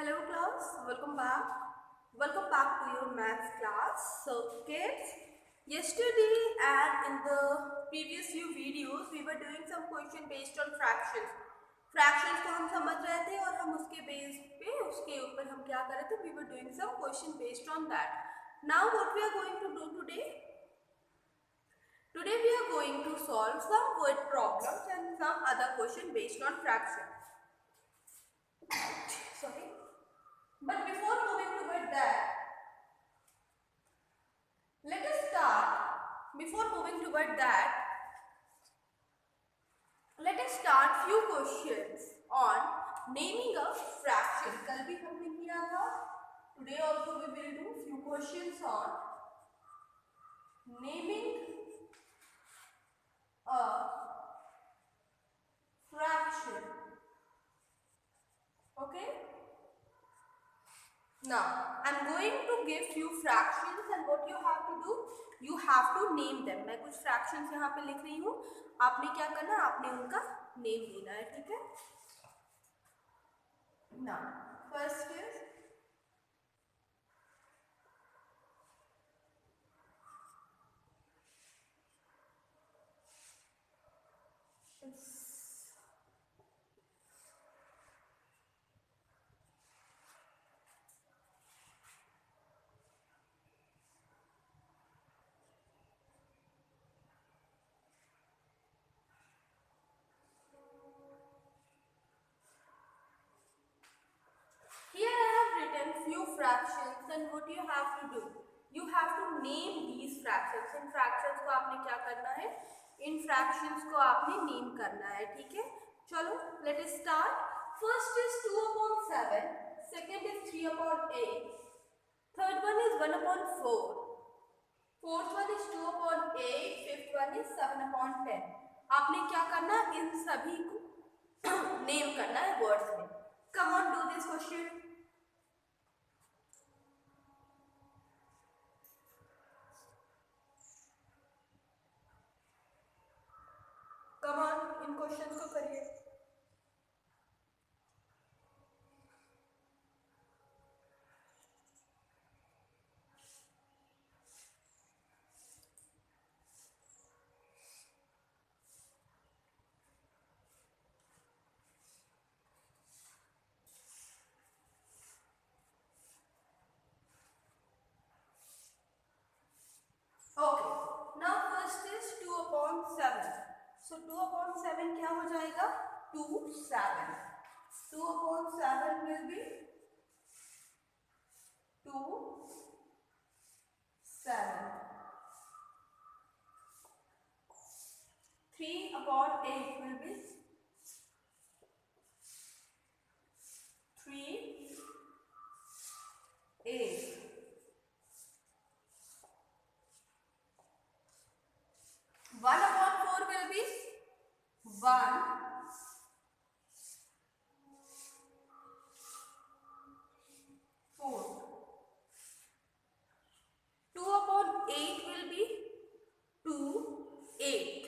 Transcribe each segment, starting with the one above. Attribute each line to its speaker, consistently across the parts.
Speaker 1: Hello class, welcome back. Welcome back to your maths class. So kids, yesterday and in the previous few videos we were doing some question based on fractions. Fractions को हम समझ रहे थे और हम उसके base पे उसके ऊपर हम क्या कर रहे थे? We were doing some question based on that. Now what we are going to do today? Today we are going to solve some word problems and some other question based on fractions. Sorry. But before moving toward that, let us start. Before moving toward that, let us start few questions on naming a fraction. कल भी हमने किया था. Today also we will do few questions on naming a fraction. Okay. Now, I am going to give few fractions and what you have to do, you have to name them. मैं कुछ fractions यहाँ पे लिख रही हूँ, आपने क्या करना है, आपने उनका name देना है, ठीक है? Now, first is here I have written few fractions and what you have to do, you have to name these fractions. In fractions को आपने क्या करना है, इन fractions को आपने name करना है, ठीक है? चलो, let us start. First is 2/7, second is 3/8, third one is 1/4, fourth one is 2/8, fifth one is 7/10. आपने क्या करना है, इन सभी को name करना है words में. Come on, do this question. Come on, in questions को करिए. Okay. Now first is 2/7. So 2/7 क्या हो जाएगा? 2 7. 2/7 will be 2 7. 3/8 will be 3 8. 1/4 will be 1 4. 2/8 will be 2 8.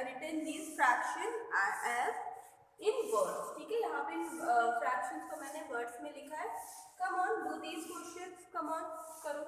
Speaker 1: written these fraction as in words. ठीक है, यहाँ पे fractions को मैंने words में लिखा है. Come on, do these questions. Come on, करो.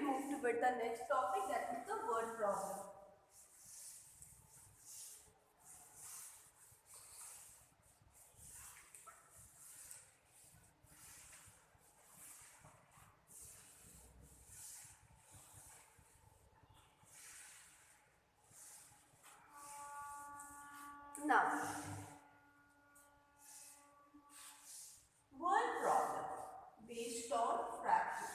Speaker 1: move toward the next topic, that is the word problem. Now, word problem based on fraction.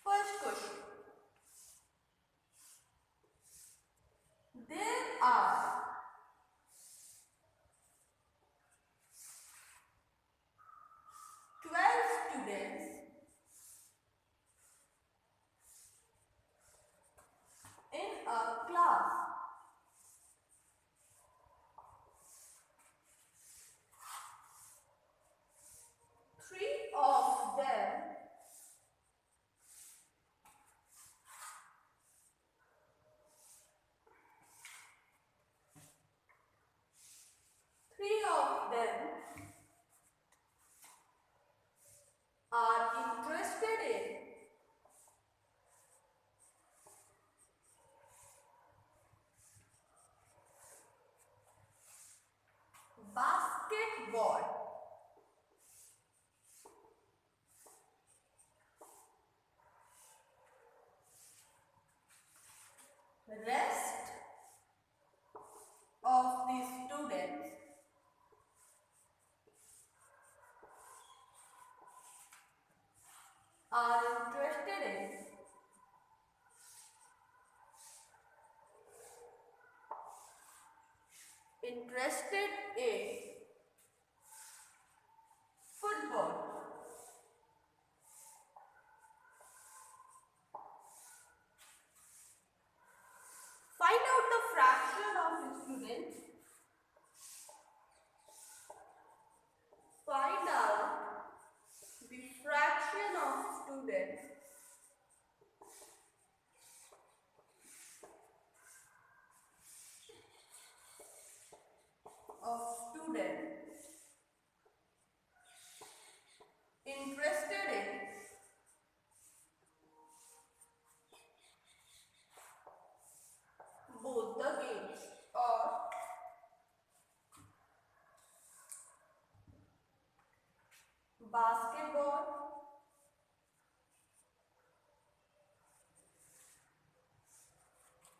Speaker 1: First question. There are 12 students in a class. Three of them are interested in basketball. Rest of the students are interested in football. Find out the fraction of the students. Find out the fraction of students interested in both the games, or basketball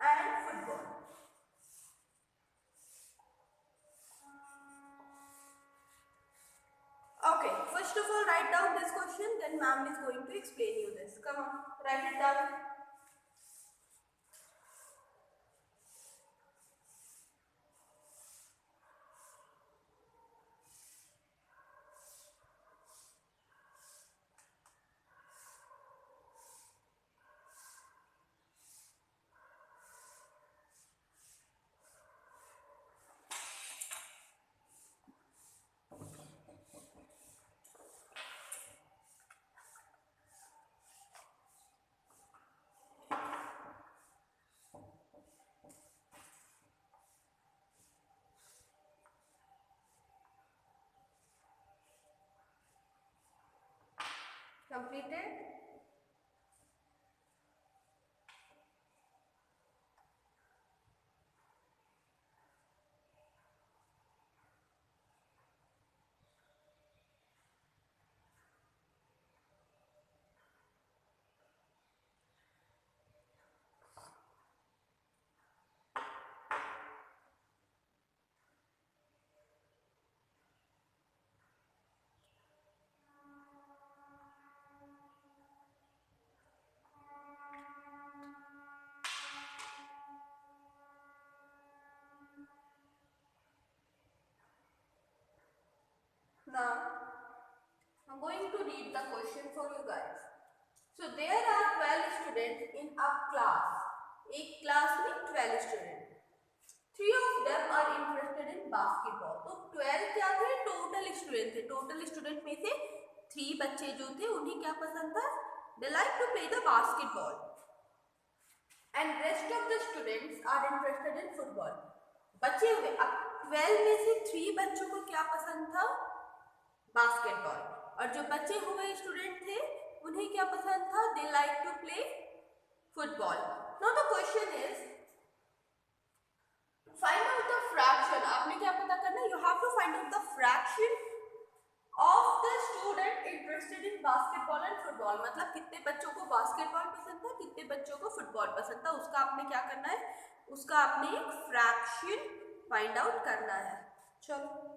Speaker 1: and football. Okay, first of all, write down this question, then ma'am is going to explain you this. Come on, write it down. Completed? Now, I'm going to read the question for you guys. So, there are 12 students in a class. एक class में 12 student. 3 of them are interested in basketball. तो 12 क्या थे? Total student थे. Total student में से 3 बच्चे जो थे उन्हें क्या पसंद था? They like to play the basketball. And rest of the students are interested in football. बचे हुए, अब 12 में से 3 बच्चों को क्या पसंद था? बास्केटबॉल। और जो बचे हुए स्टूडेंट थे उन्हें क्या पसंद था? They like to play football. Now the question is find out the fraction. आपने क्या पता करना है? You have to find out the fraction of the student interested in basketball and football. मतलब कितने बच्चों को बास्केटबॉल पसंद था, कितने बच्चों को फुटबॉल पसंद था, उसका आपने क्या करना है? उसका आपने एक फ्रैक्शन फाइंड आउट करना है। चलो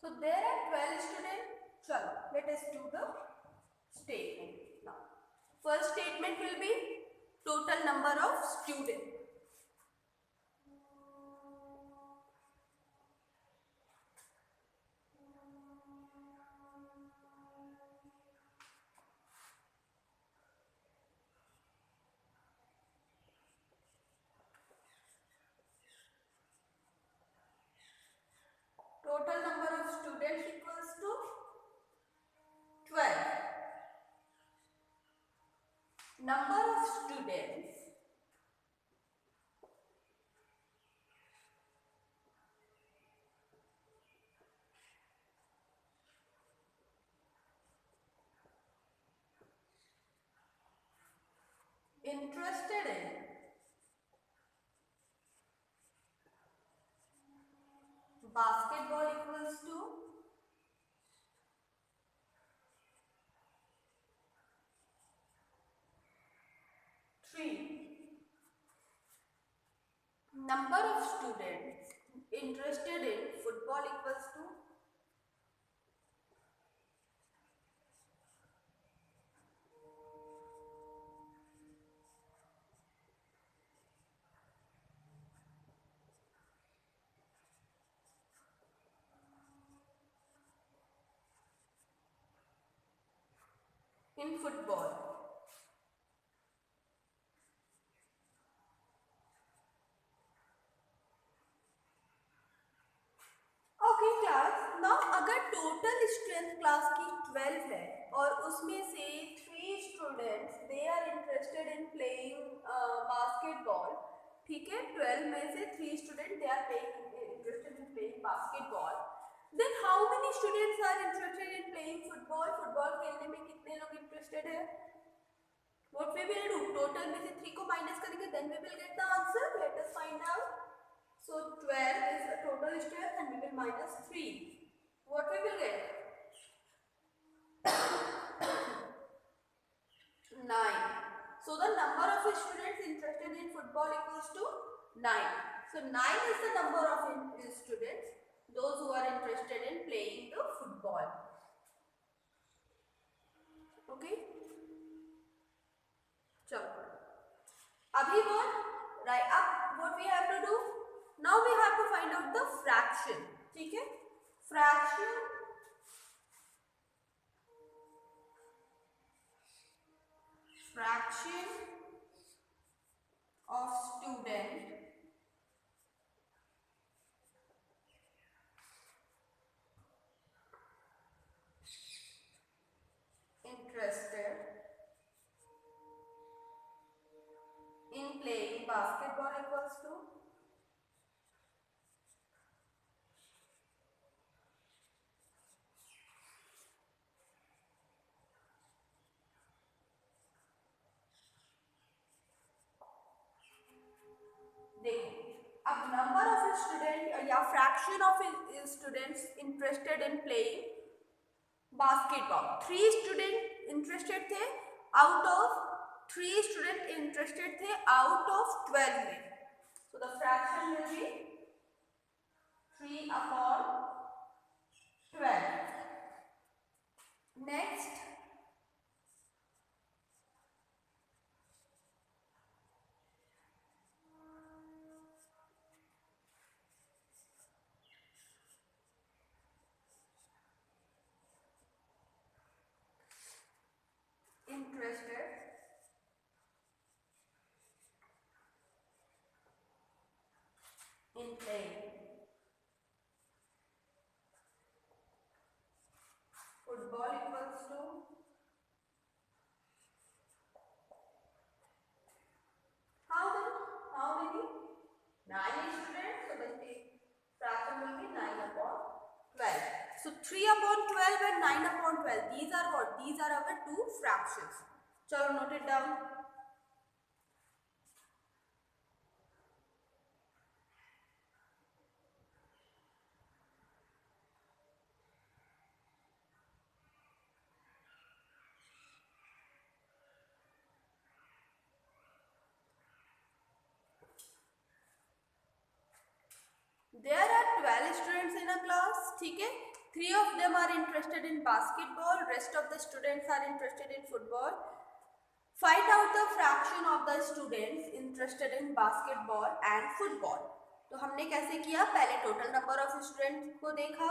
Speaker 1: so there are 12 students. Chalo, let us do the statement now. First statement will be total number of students. Total number of students equals to 12. Number of students interested in basketball equals to 3. Number of students interested in football equals to 2 in football. Okay class, now अगर total strength class की 12 है और उसमें से 3 students they are interested in playing basketball, ठीक है, 12 में से 3 student they are interested in playing basketball, then how many students are interested in playing football? Football खेलने में कितने लोग इंटरेस्टेड है? What we will do, total में से 3 को माइनस करेंगे, then we will get the answer. Let us find out. So 12 is the total strength and we will minus 3. What we will get? 9. So the number of students interested in football equals to 9. So 9 is the number of students, those who are interested in playing the football. Okay? चलो अभी what? Right, up what we have to do? Now we have to find out the fraction. ठीक है, fraction of student interested in playing basketball equals to देखो अब number of student या fraction of students interested in playing basketball. 3 student interested थे out of 12 में। So the fraction will be 3/12. Next, interested in playing football equals to how many 9 students, so the fraction will be 9/12. So 3/12 and 9/12, these are what? These are our two fractions. Chalo, note it down. There are 12 students in a class, ठीक है? 3 of them are interested in basketball, rest of the students are interested in football. Find out the fraction of the students interested in basketball and football. तो हमने कैसे किया? पहले total number of students को देखा,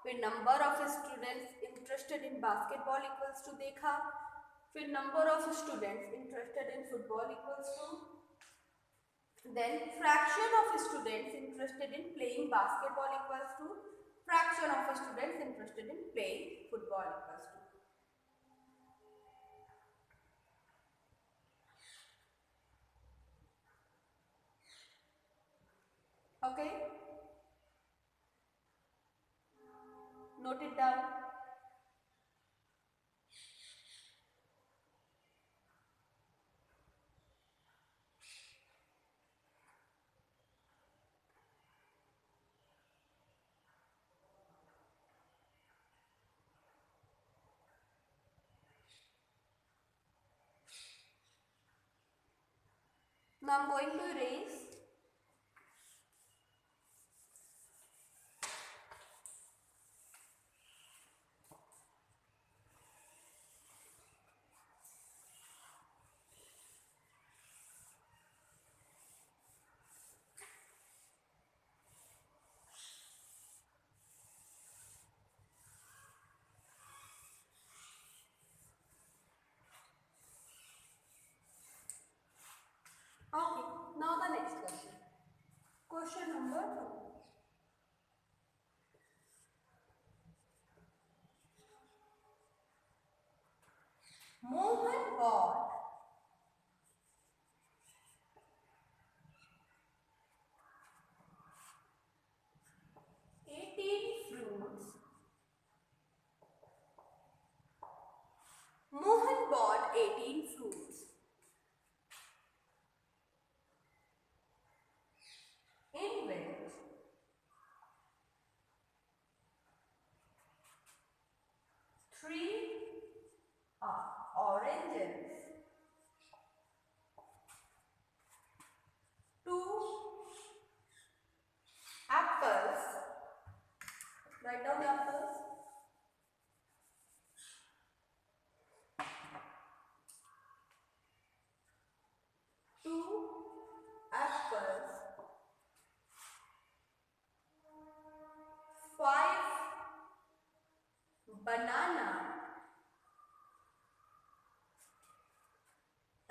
Speaker 1: फिर number of students interested in basketball equals to देखा, फिर number of students interested in football equals to, then fraction of students interested in playing basketball equals to fraction of students interested in playing football equals to. Okay, note it down. Now I'm going to erase. Okay, now the next question. Question number 2. Mohan bought 18 fruits. Mohan bought 18 fruits. In which 3 oranges, 2 apples, write down apples, 2 apples, 5 banana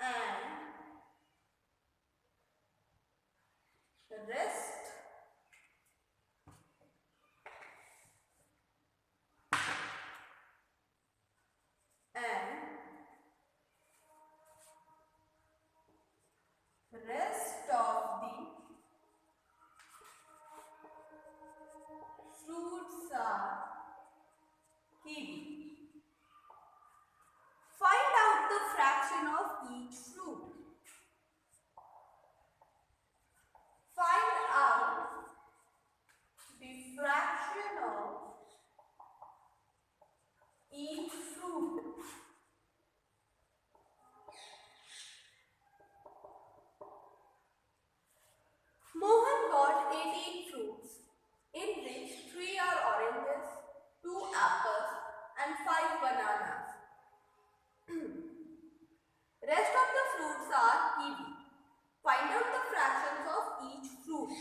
Speaker 1: and the rest of the fruits are kiwi. Find out the fraction of each fruit. Find out fruit. Mohan bought 18 fruits, in which 3 are oranges, 2 apples, and 5 bananas. Rest of the fruits are kiwi. Find out the fractions of each fruit.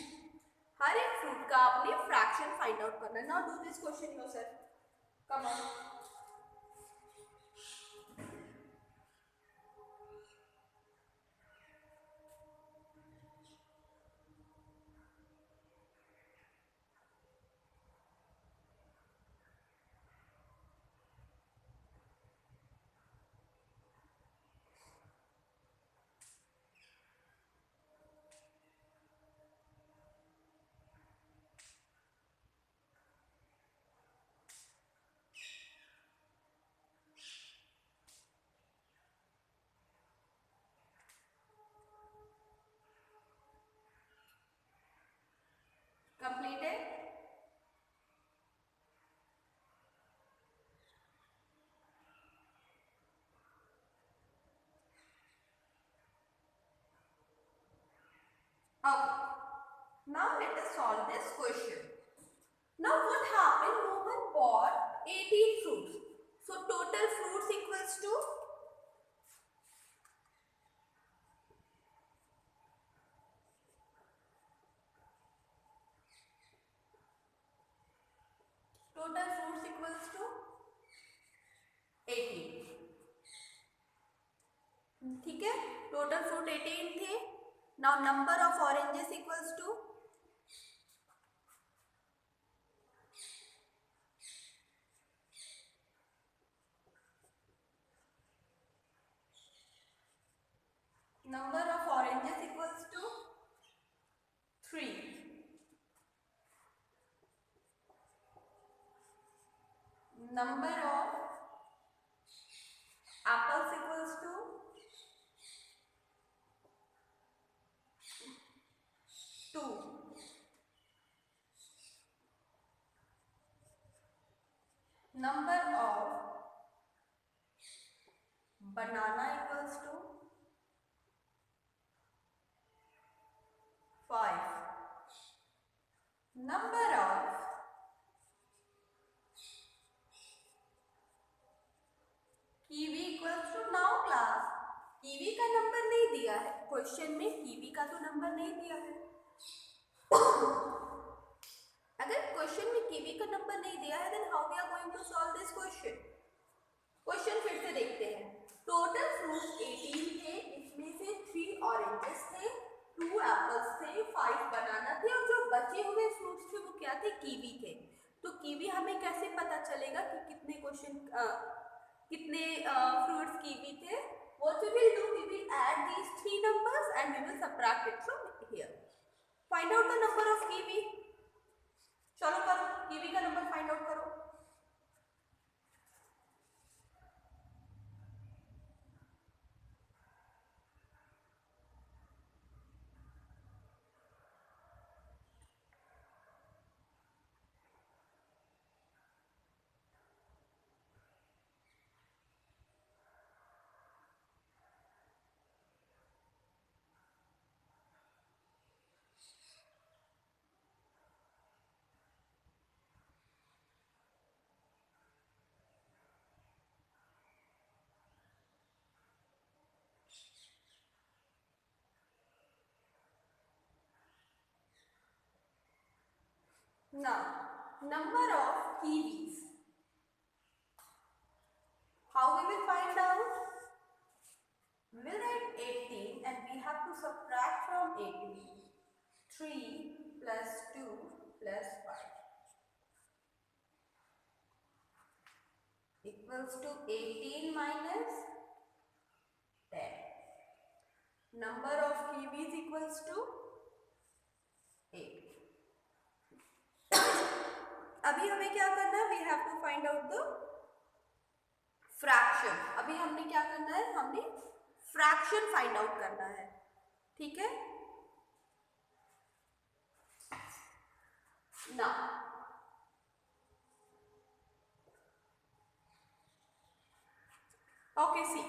Speaker 1: हर एक fruit का आपने fraction find out करना है. Now do this question yourself. Come on. Completed? Okay. Now let us solve this question. Now what happened? Mohan bought 18 fruits. So total fruits equals to total fruits equals to 18. ठीक है, total fruit 18 थे. Now number of oranges equals to number of oranges equals to 3. Number of apples equals to 2. Number of banana equals to 5. Number of kiwi equals to. Now class, kiwi का number नहीं दिया है question में, kiwi का तो number नहीं दिया है. अगर क्वेश्चन में कीवी का नंबर नहीं दिया है then how we are going to solve this question. Question फिर से देखते हैं. टोटल फ्रूट्स 18 थे, इसमें से 3 ऑरेंजेस थे, 2 एप्पल्स थे, 5 बनाना थे, और जो बचे हुए फ्रूट्स थे वो क्या थे? कीवी थे. तो कीवी हमें कैसे पता चलेगा कि कितने fruits kiwi the? What we will do, we will add these 3 numbers and we will subtract it from here. Find out the number of kiwi. चलो करो, kiwi का नंबर फाइंड आउट करो. Now, number of kiwis. How we will find out? We will write 18 and we have to subtract from 18 3 plus 2 plus 5 equals to 18 minus 10. Number of kiwis equals to 8. अभी हमें क्या करना है? We have to find out the fraction. अभी हमने क्या करना है? हमने फ्रैक्शन फाइंड आउट करना है. ठीक है. Now Okay, see.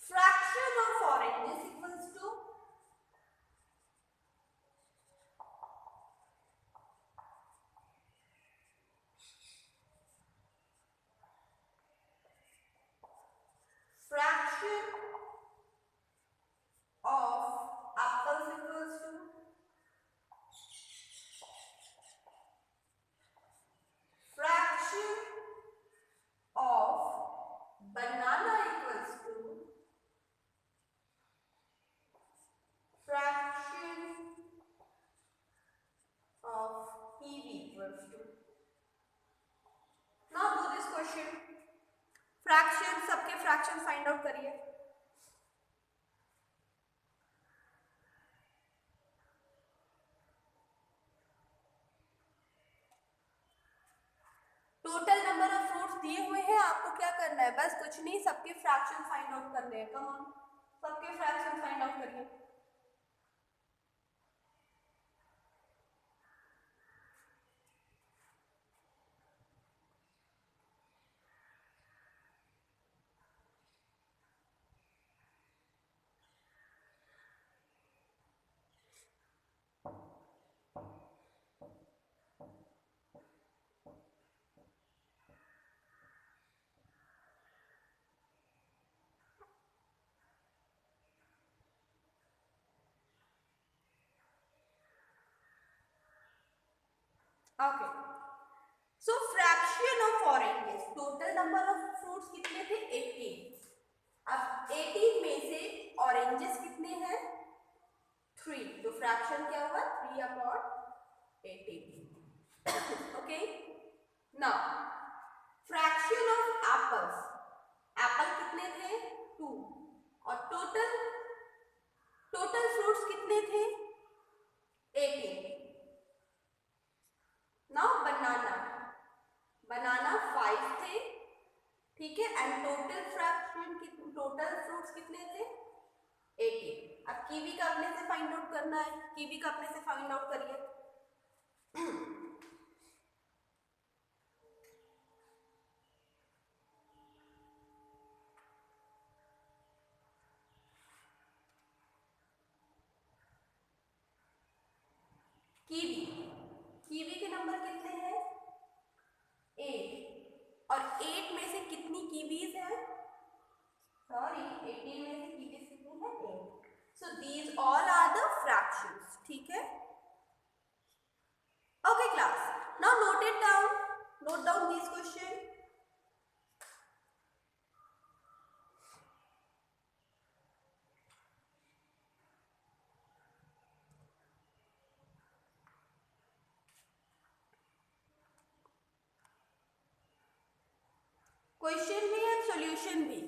Speaker 1: Fraction of oranges equals to fraction of apples equals to fraction of banana equals to fraction of kiwi equals to. Now do this question. Fraction, सबके fraction find out करिए. Total number of fruits दिए हुए हैं, आपको क्या करना है, बस कुछ नहीं, सबके फ्रैक्शन फाइंड आउट करने हैं. कम ऑन, सबके फ्रैक्शन फाइंड आउट करिए. Okay, so fraction of oranges, total number of fruits कितने थे, 18. अब 18 में से ऑरेंजेस कितने हैं, 3. तो फ्रैक्शन क्या होगा, 3 upon 18. Okay, now fraction of apples, Apple कितने थे, 2. और टोटल फ्रूट्स कितने थे, 18. नाउ बनाना 5 थे, ठीक है, एंड टोटल फ्रूट्स कितने थे, 18. अब कीवी का अपने से फाइंड आउट करना है, कीवी का अपने से फाइंड आउट करिए. कीवी के नंबर कितने हैं, 8. और 8 में से कितनी कीवीज हैं, सॉरी 18 में से कीवीज कितनी है, 8. So these all are the fractions, ठीक है. Okay class, now note it down, note down this question. Question भी है, सॉल्यूशन भी.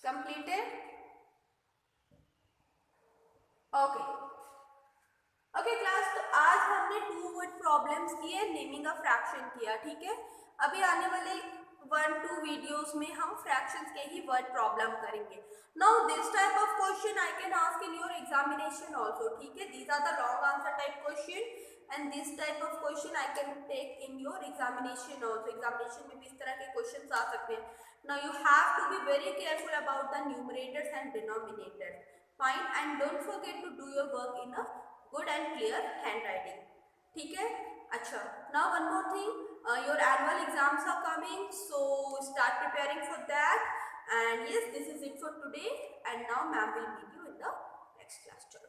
Speaker 1: कंप्लीटेड. ओके ओके क्लास, तो आज हमने 2 वर्ड प्रॉब्लम्स किए, नेमिंग अ फ्रैक्शन किया, ठीक है. अभी आने वाले 1-2 वीडियोस में हम फ्रैक्शंस के ही वर्ड प्रॉब्लम करेंगे. Now this type of question I can ask in your examination also, ठीक है. These are the long answer type question and this type of question I can take in your examination also. Examination में भी इस तरह के questions आ सकते हैं. Now you have to be very careful about the numerators and denominators. Fine, and don't forget to do your work in a good and clear handwriting, ठीक है. अच्छा, now one more thing, your annual exams are coming, so start preparing for that. And yes, this is it for today, and now ma'am will meet you in the next class.